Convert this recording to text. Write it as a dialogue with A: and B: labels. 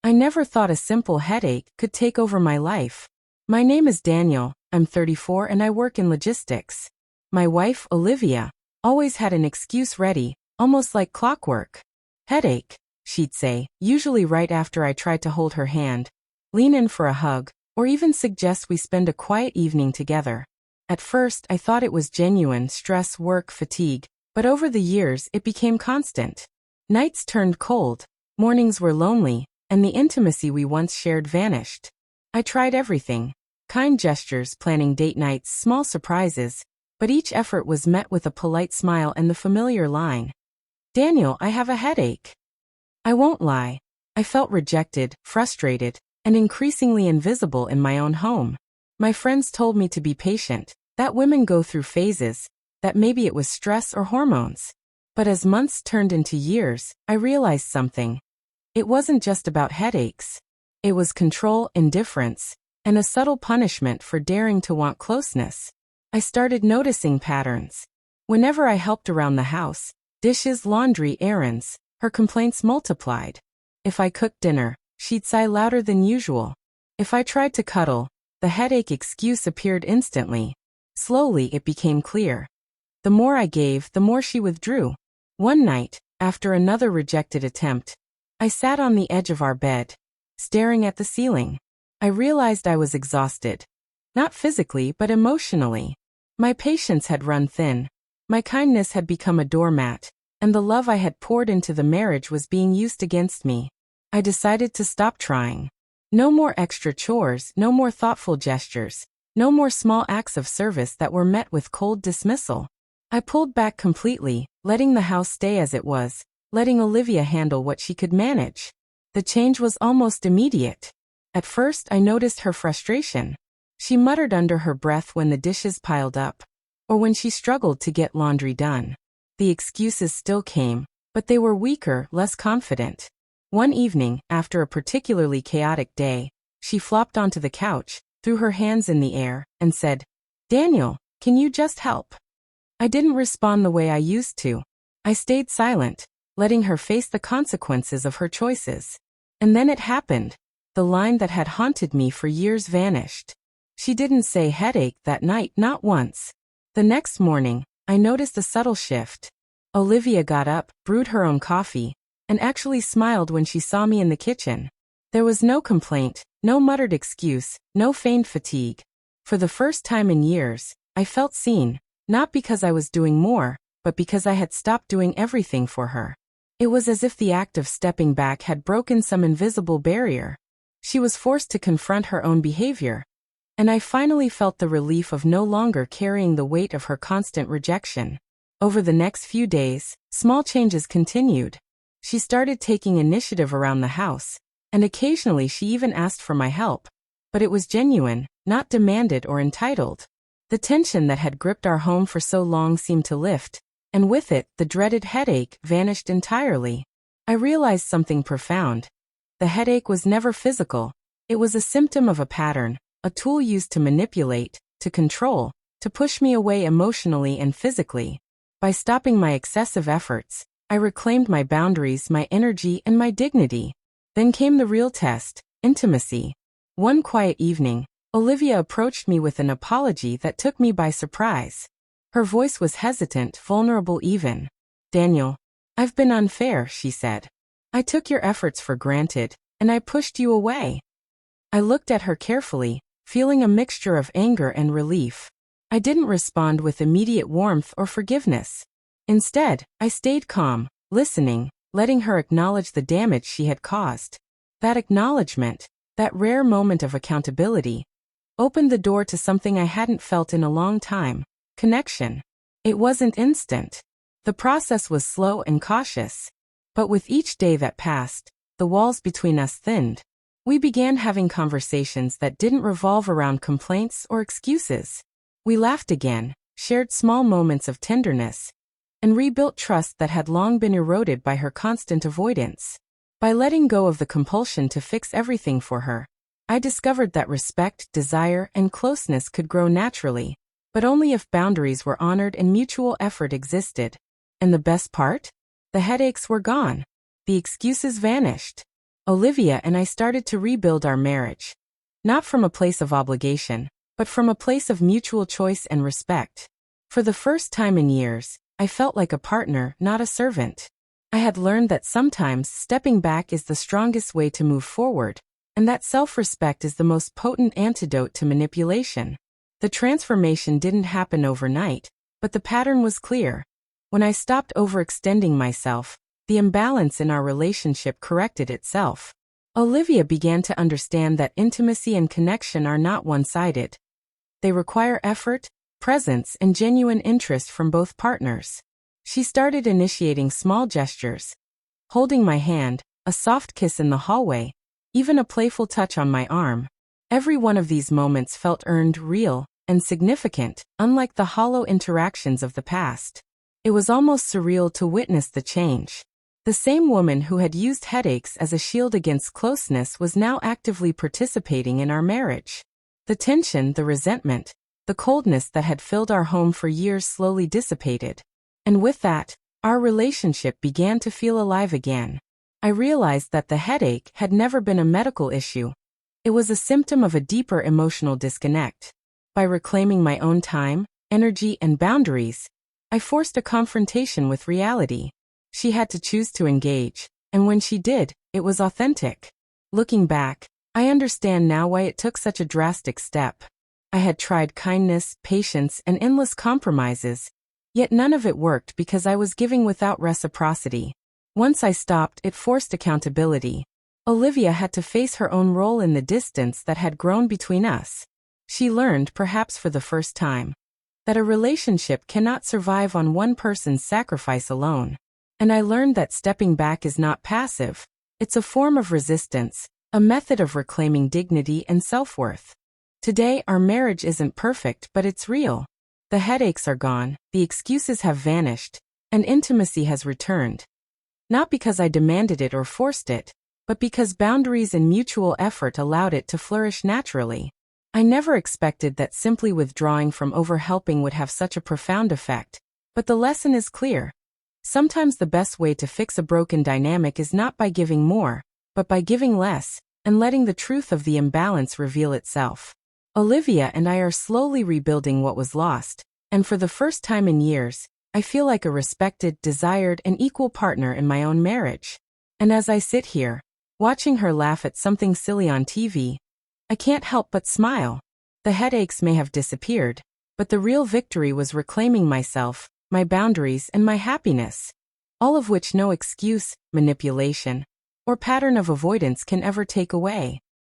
A: I never thought a simple headache could take over my life. My name is Daniel, I'm 34 and I work in logistics. My wife, Olivia, always had an excuse ready, almost like clockwork. Headache, she'd say, usually right after I tried to hold her hand, lean in for a hug, or even suggest we spend a quiet evening together. At first, I thought it was genuine stress, work, fatigue, but over the years it became constant. Nights turned cold, mornings were lonely, and the intimacy we once shared vanished. I tried everything. Kind gestures, planning date nights, small surprises, but each effort was met with a polite smile and the familiar line, "Daniel, I have a headache." I won't lie. I felt rejected, frustrated, and increasingly invisible in my own home. My friends told me to be patient, that women go through phases, that maybe it was stress or hormones. But as months turned into years, I realized something. It wasn't just about headaches. It was control, indifference, and a subtle punishment for daring to want closeness. I started noticing patterns. Whenever I helped around the house, dishes, laundry, errands, her complaints multiplied. If I cooked dinner, she'd sigh louder than usual. If I tried to cuddle, the headache excuse appeared instantly. Slowly it became clear. The more I gave, the more she withdrew. One night, after another rejected attempt, I sat on the edge of our bed, staring at the ceiling. I realized I was exhausted. Not physically, but emotionally. My patience had run thin. My kindness had become a doormat, and the love I had poured into the marriage was being used against me. I decided to stop trying. No more extra chores, no more thoughtful gestures, no more small acts of service that were met with cold dismissal. I pulled back completely, letting the house stay as it was, letting Olivia handle what she could manage. The change was almost immediate. At first, I noticed her frustration. She muttered under her breath when the dishes piled up, or when she struggled to get laundry done. The excuses still came, but they were weaker, less confident. One evening, after a particularly chaotic day, she flopped onto the couch, threw her hands in the air, and said, "Daniel, can you just help?" I didn't respond the way I used to. I stayed silent, letting her face the consequences of her choices. And then it happened. The line that had haunted me for years vanished. She didn't say headache that night, not once. The next morning, I noticed a subtle shift. Olivia got up, brewed her own coffee, and actually smiled when she saw me in the kitchen. There was no complaint, no muttered excuse, no feigned fatigue. For the first time in years, I felt seen, not because I was doing more, but because I had stopped doing everything for her. It was as if the act of stepping back had broken some invisible barrier. She was forced to confront her own behavior. And I finally felt the relief of no longer carrying the weight of her constant rejection. Over the next few days, small changes continued. She started taking initiative around the house, and occasionally she even asked for my help. But it was genuine, not demanded or entitled. The tension that had gripped our home for so long seemed to lift, and with it, the dreaded headache vanished entirely. I realized something profound. The headache was never physical. It was a symptom of a pattern, a tool used to manipulate, to control, to push me away emotionally and physically. By stopping my excessive efforts, I reclaimed my boundaries, my energy, and my dignity. Then came the real test, intimacy. One quiet evening, Olivia approached me with an apology that took me by surprise. Her voice was hesitant, vulnerable even. "Daniel, I've been unfair," she said. "I took your efforts for granted, and I pushed you away." I looked at her carefully, feeling a mixture of anger and relief. I didn't respond with immediate warmth or forgiveness. Instead, I stayed calm, listening, letting her acknowledge the damage she had caused. That acknowledgement, that rare moment of accountability, opened the door to something I hadn't felt in a long time: connection. It wasn't instant. The process was slow and cautious. But with each day that passed, the walls between us thinned. We began having conversations that didn't revolve around complaints or excuses. We laughed again, shared small moments of tenderness, and rebuilt trust that had long been eroded by her constant avoidance. By letting go of the compulsion to fix everything for her, I discovered that respect, desire, and closeness could grow naturally, but only if boundaries were honored and mutual effort existed. And the best part? The headaches were gone. The excuses vanished. Olivia and I started to rebuild our marriage. Not from a place of obligation, but from a place of mutual choice and respect. For the first time in years, I felt like a partner, not a servant. I had learned that sometimes stepping back is the strongest way to move forward, and that self-respect is the most potent antidote to manipulation. The transformation didn't happen overnight, but the pattern was clear. When I stopped overextending myself, the imbalance in our relationship corrected itself. Olivia began to understand that intimacy and connection are not one-sided. They require effort, presence, and genuine interest from both partners. She started initiating small gestures, holding my hand, a soft kiss in the hallway, even a playful touch on my arm. Every one of these moments felt earned, real, and significant, unlike the hollow interactions of the past. It was almost surreal to witness the change. The same woman who had used headaches as a shield against closeness was now actively participating in our marriage. The tension, the resentment, the coldness that had filled our home for years slowly dissipated. And with that, our relationship began to feel alive again. I realized that the headache had never been a medical issue. It was a symptom of a deeper emotional disconnect. By reclaiming my own time, energy, and boundaries, I forced a confrontation with reality. She had to choose to engage, and when she did, it was authentic. Looking back, I understand now why it took such a drastic step. I had tried kindness, patience, and endless compromises, yet none of it worked because I was giving without reciprocity. Once I stopped, it forced accountability. Olivia had to face her own role in the distance that had grown between us. She learned, perhaps for the first time, that a relationship cannot survive on one person's sacrifice alone. And I learned that stepping back is not passive. It's a form of resistance, a method of reclaiming dignity and self-worth. Today, our marriage isn't perfect, but it's real. The headaches are gone, the excuses have vanished, and intimacy has returned. Not because I demanded it or forced it, but because boundaries and mutual effort allowed it to flourish naturally. I never expected that simply withdrawing from overhelping would have such a profound effect, but the lesson is clear. Sometimes the best way to fix a broken dynamic is not by giving more, but by giving less, and letting the truth of the imbalance reveal itself. Olivia and I are slowly rebuilding what was lost, and for the first time in years, I feel like a respected, desired, and equal partner in my own marriage. And as I sit here, watching her laugh at something silly on TV, I can't help but smile. The headaches may have disappeared, but the real victory was reclaiming myself, my boundaries, and my happiness. All of which no excuse, manipulation, or pattern of avoidance can ever take away.